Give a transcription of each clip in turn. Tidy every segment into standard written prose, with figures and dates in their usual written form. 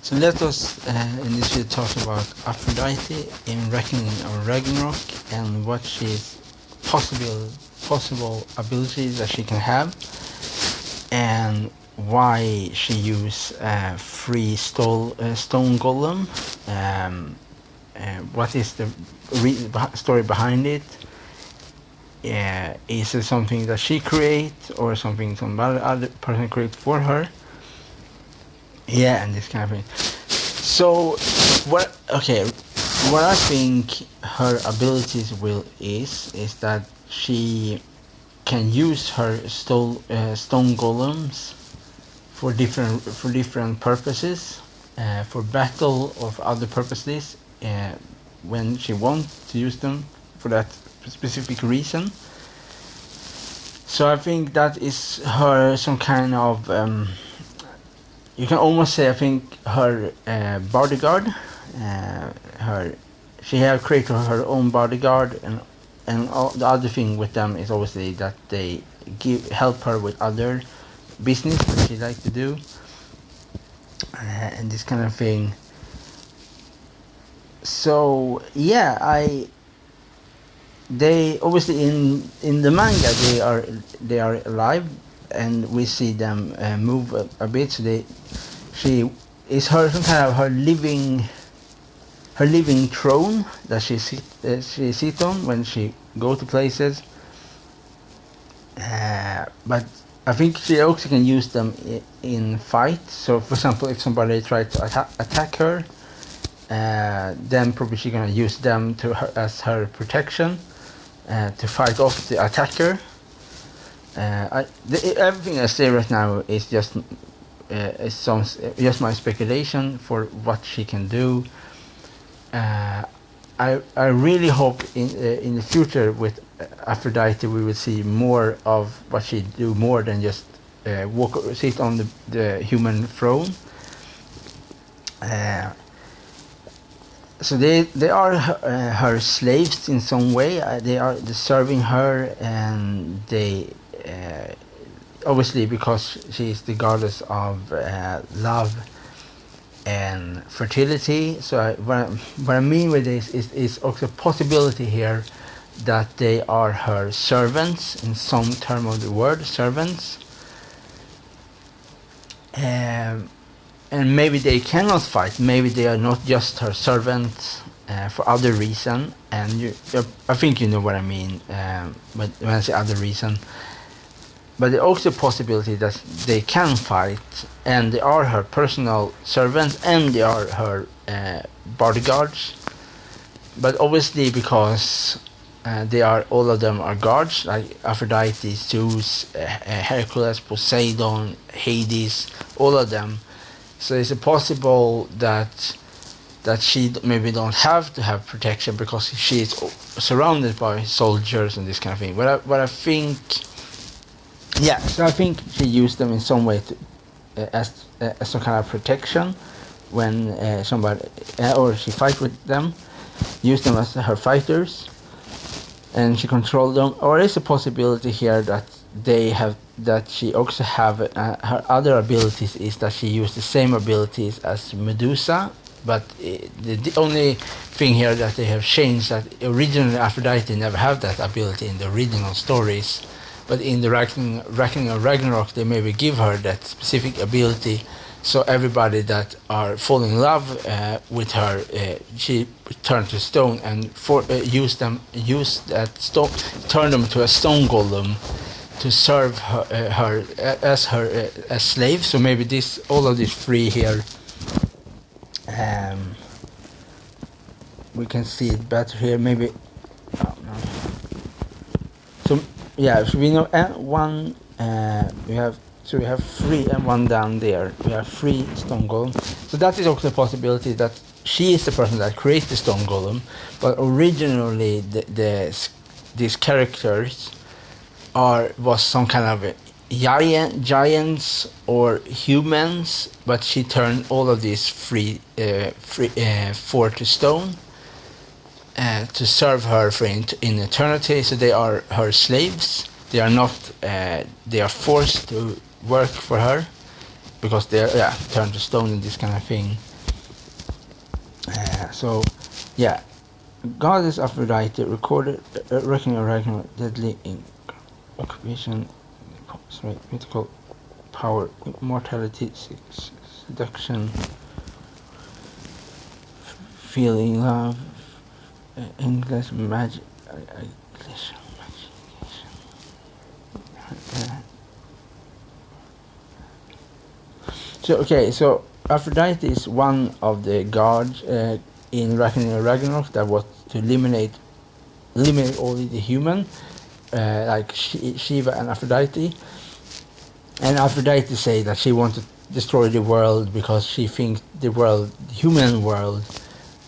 So let us in this video talk about Aphrodite in Reckoning of Ragnarok and what she's possible abilities that she can have, and why she used free stone golem. What is the story behind it? Is it something that she creates or something some other person creates for her? Yeah, and this kind of thing. So, what I think her abilities is that she can use her stone golems for different purposes, for battle or for other purposes, when she wants to use them for that specific reason. So I think that is her some kind of you can almost say, I think, her bodyguard. She have created her own bodyguard, and all the other thing with them is obviously that they help her with other business that she like to do, and this kind of thing. So yeah, they obviously in the manga they are alive, and we see them move a bit. So she is some kind of her living throne that she sit on when she go to places. But I think she also can use them in fight. So for example, if somebody tries to attack her, then probably she's gonna use them as her protection to fight off the attacker. Everything I say right now is just my speculation for what she can do. I really hope in the future with Aphrodite we will see more of what she do, more than just sit on the human throne. So they are her slaves in some way. They are serving her, and they obviously because she is the goddess of love and fertility. So what I mean with this is also a possibility here that they are her servants in some term of the word, servants. And maybe they cannot fight. Maybe they are not just her servants for other reason. And I think you know what I mean. But when I say other reason, but there's also a possibility that they can fight, and they are her personal servants, and they are her bodyguards. But obviously, because all of them are gods, like Aphrodite, Zeus, Hercules, Poseidon, Hades, all of them. So it's possible that she maybe don't have to have protection because she is surrounded by soldiers and this kind of thing. But I think, yeah. So I think she used them in some way as some kind of protection when somebody or she fight with them, use them as her fighters, and she controlled them. Or is a possibility here that she also have her other abilities is that she used the same abilities as Medusa, but the only thing here that they have changed that originally Aphrodite never had that ability in the original stories, but in the Reckoning of Ragnarok they maybe give her that specific ability. So everybody that are falling in love with her, she turned to stone and use that stone, turn them to a stone golem to serve her as slaves. So maybe all of this free here. We can see it better here. Maybe. Oh, no. So yeah, so we know one. We have three and one down there. We have three stone golems. So that is also a possibility that she is the person that creates the stone golem. But originally, these characters was some kind of giants or humans. But she turned all of these four to stone to serve her in eternity. So they are her slaves. They are not. They are forced to work for her because they are turned to stone and this kind of thing. So, yeah, goddess Aphrodite recorded reckoning Ragnarok deadly in occupation, sorry, mythical power, immortality, seduction, feeling love, English magic, English magic. So Aphrodite is one of the gods in Ragnarok that was to eliminate only the human, like Shiva and Aphrodite. And Aphrodite say that she wants to destroy the world because she thinks the human world,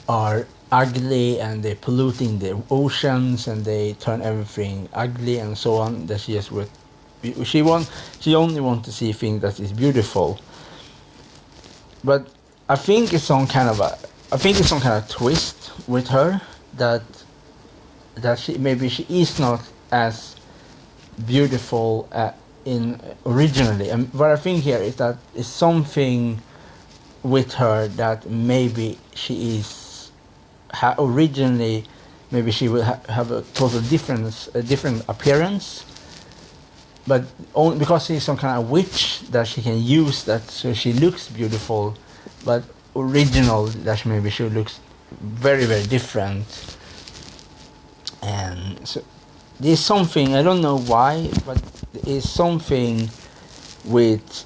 are ugly and they're polluting the oceans and they turn everything ugly and so on. That she only wants to see things that is beautiful. But I think it's some kind of twist with her that she is not as beautiful in originally. And what I think here is that it's something with her that maybe she is originally, maybe she will have a total different appearance, but only because she's some kind of witch that she can use that so she looks beautiful, but original that maybe she looks very, very different. And so there's something, I don't know why, but there is something with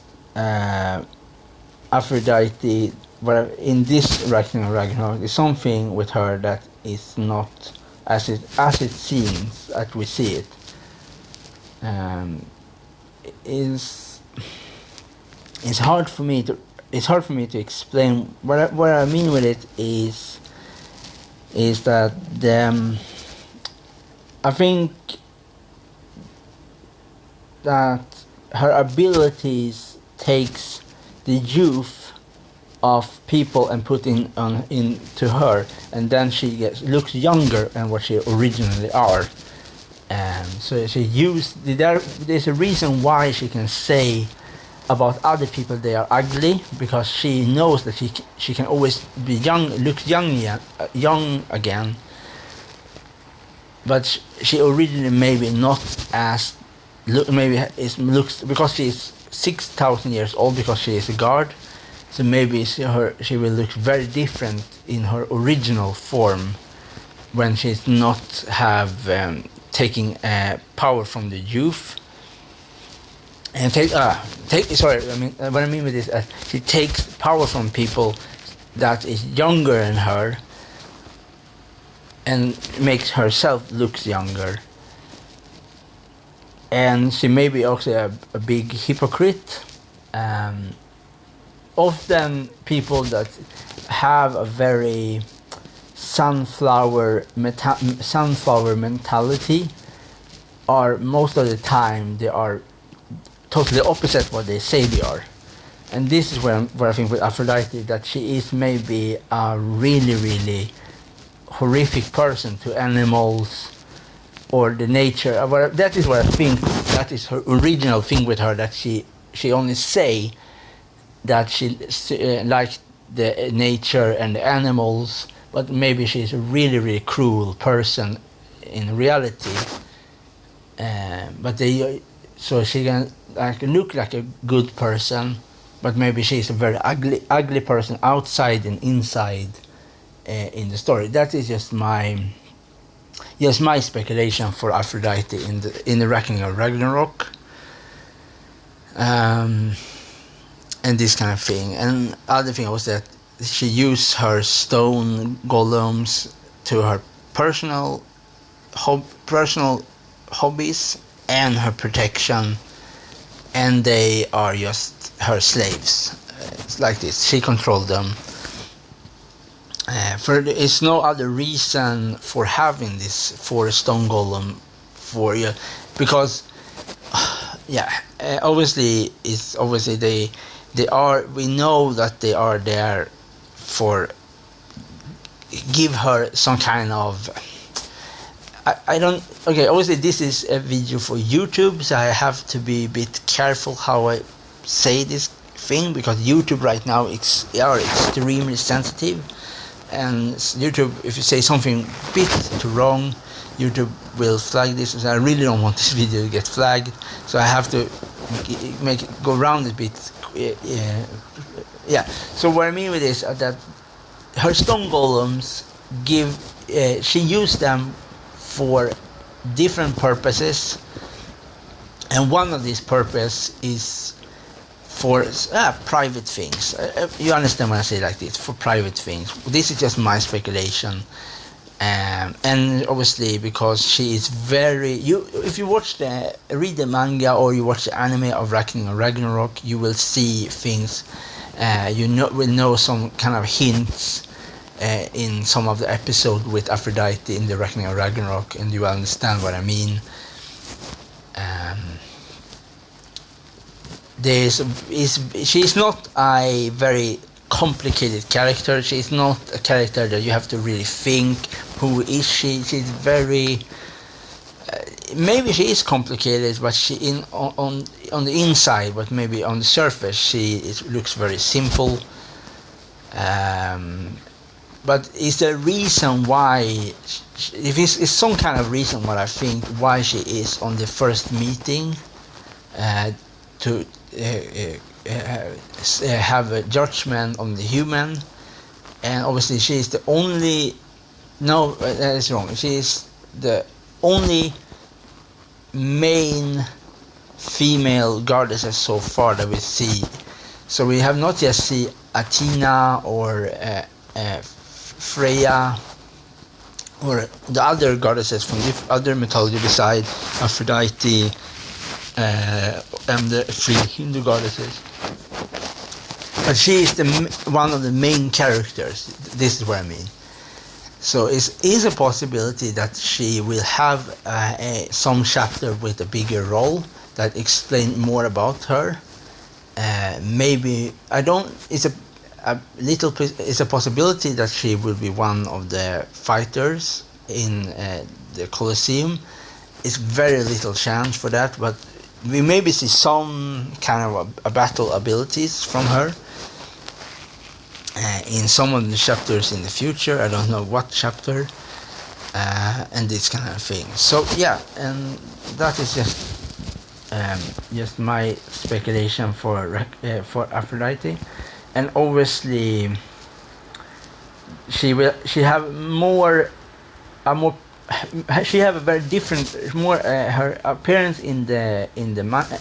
Aphrodite, where in this Ragnarok, there's something with her that is not as it seems, as we see it. It's hard for me to explain. What I mean with it is that I think that her abilities takes the youth of people and put into her, and then she looks younger than what she originally are. So she there's a reason why she can say about other people they are ugly, because she knows that she can always be look young again. But she originally maybe not as looks, because she is 6,000 years old, because she is a god. So maybe she will look very different in her original form when she's not taking power from the youth. And what I mean with this, she takes power from people that is younger than her and makes herself look younger. And she may be also a big hypocrite. Often people that have a very sunflower mentality are most of the time they are totally opposite what they say they are. And this is where I think with Aphrodite, that she is maybe a really, really horrific person to animals or the nature. That is what I think, that is her original thing with her, that she only say that she likes the nature and the animals, but maybe she's a really, really cruel person in reality. So she can look like a good person, but maybe she's a very ugly person outside and inside in the story. That is just my speculation for Aphrodite in the reckoning of Ragnarok. And this kind of thing. And other thing was that she used her stone golems to her personal hobbies and her protection, and they are just her slaves. It's like this. She controlled them. There is no other reason for having this for a stone golem for you, because obviously they are. We know that they are there for give her some kind of. I don't. Okay, obviously this is a video for YouTube, so I have to be a bit careful how I say this thing, because YouTube right now are extremely sensitive. and YouTube, if you say something bit too wrong, YouTube will flag this. So I really don't want this video to get flagged, so I have to make it go around a bit. Yeah. So what I mean with this is that her stone golems she used them for different purposes, and one of these purposes is for private things. You understand when I say like this, for private things. This is just my speculation, and obviously because she is very. If you read the manga or you watch the anime of Ragnarok, you will see things. Will know some kind of hints in some of the episodes with Aphrodite in the Ragnarok, and you will understand what I mean. She's not a very complicated character. She's not a character that you have to really think, who is she? She's very maybe she is complicated, but on the inside, but maybe on the surface looks very simple. But is there a reason why? If it's some kind of reason, what I think why she is on the first meeting to have a judgment on the human, and obviously she is the only. No, that is wrong. She is the only main female goddesses so far that we see. So we have not yet seen Athena or Freya or the other goddesses from the other mythology besides Aphrodite and the three Hindu goddesses. But she is one of the main characters. This is what I mean. So it is a possibility that she will have some chapter with a bigger role that explain more about her. Maybe I don't. It's a possibility that she will be one of the fighters in the Colosseum. It's very little chance for that, but we maybe see some kind of a battle abilities from her. In some of the chapters in the future, I don't know what chapter, and this kind of thing. So yeah, and that is just my speculation for Aphrodite, and obviously she have a very different her appearance in the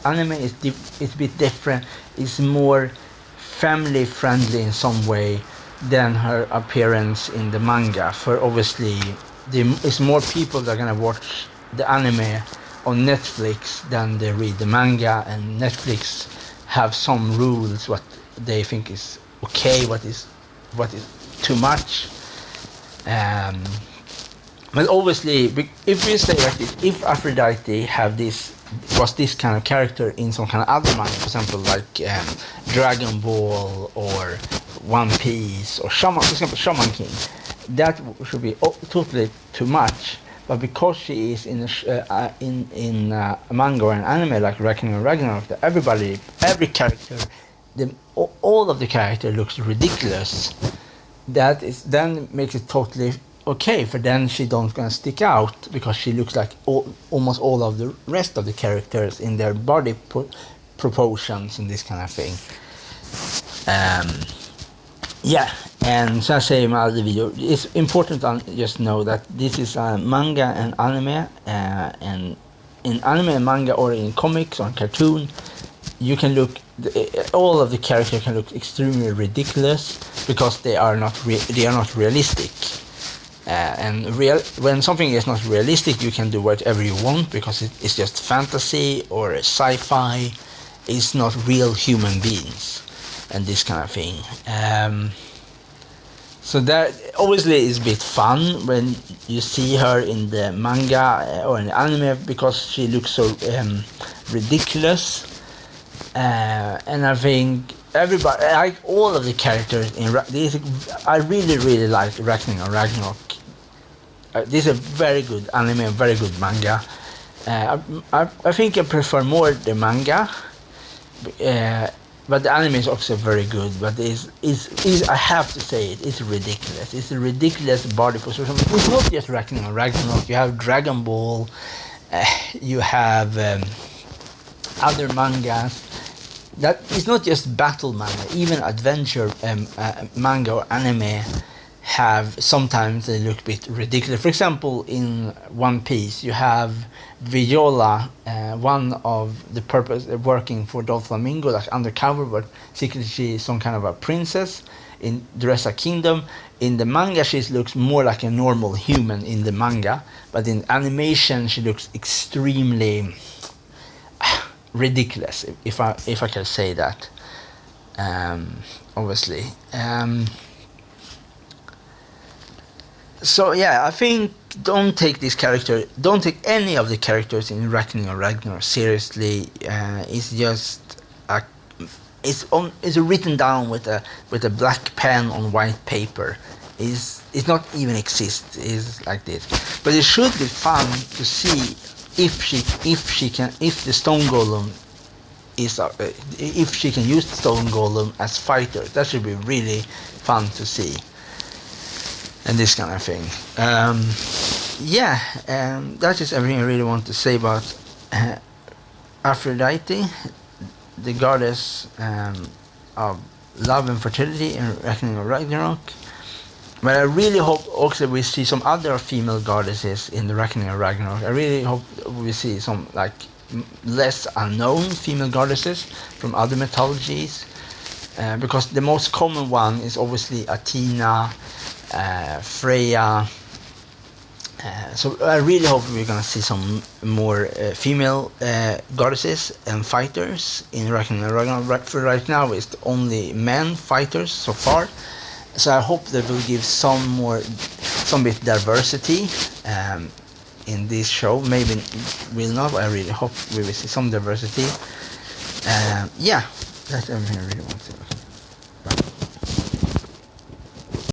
anime is a bit different. It's more family friendly in some way than her appearance in the manga. For obviously it's more people that are gonna watch the anime on Netflix than they read the manga, and Netflix have some rules what they think is okay, what is too much. But obviously, if we say like this, if Aphrodite was this kind of character in some kind of other manga, for example, like Dragon Ball or One Piece or Shaman King, that should be totally too much. But because she is in a manga or an anime like Ragnarok, that every character, all of the character looks ridiculous. That is then makes it totally okay, for then she don't gonna stick out because she looks like almost all of the rest of the characters in their body proportions and this kind of thing. Yeah, and so I say in my other video, it's important to just know that this is a manga and anime, and in anime and manga or in comics or in cartoon, you can look. All of the characters can look extremely ridiculous because they are not realistic. And when something is not realistic, you can do whatever you want because it's just fantasy or sci-fi. It's not real human beings and this kind of thing. So that obviously is a bit fun when you see her in the manga or in the anime because she looks so ridiculous. And I think everybody, like all of the characters in I really like Ragnarok. This is a very good anime, very good manga. I think I prefer more the manga but the anime is also very good. But is I have to say it's ridiculous. It's a ridiculous body position. It's not just Ragnarok. Ragnarok. You have Dragon Ball. You have other mangas. That is not just battle manga. Even adventure manga or anime have sometimes they look a bit ridiculous. For example, in One Piece, you have Viola, one of the purpose working for Doflamingo, like undercover, but secretly she's some kind of a princess in the Dressa Kingdom. In the manga, she looks more like a normal human in the manga, but in animation, she looks extremely ridiculous, if I can say that. Obviously. So yeah, I think don't take any of the characters in Reckoning or Ragnarok seriously. It's just it's written down with a black pen on white paper. It's not even exist. It's like this. But it should be fun to see if the stone golem is if she can use the stone golem as fighter. That should be really fun to see. And this kind of thing. That is everything I really want to say about Aphrodite, the goddess of love and fertility in Reckoning of Ragnarok. But I really hope also we see some other female goddesses in the Reckoning of Ragnarok. I really hope we see some like less unknown female goddesses from other mythologies, because the most common one is obviously Athena, Freya. So I really hope we're gonna see some more female goddesses and fighters in Reckoning of Ragnarok. For right now, it's only men fighters so far. So I hope that will give some bit diversity in this show. Maybe will not. I really hope we will see some diversity. That's everything I really want to say.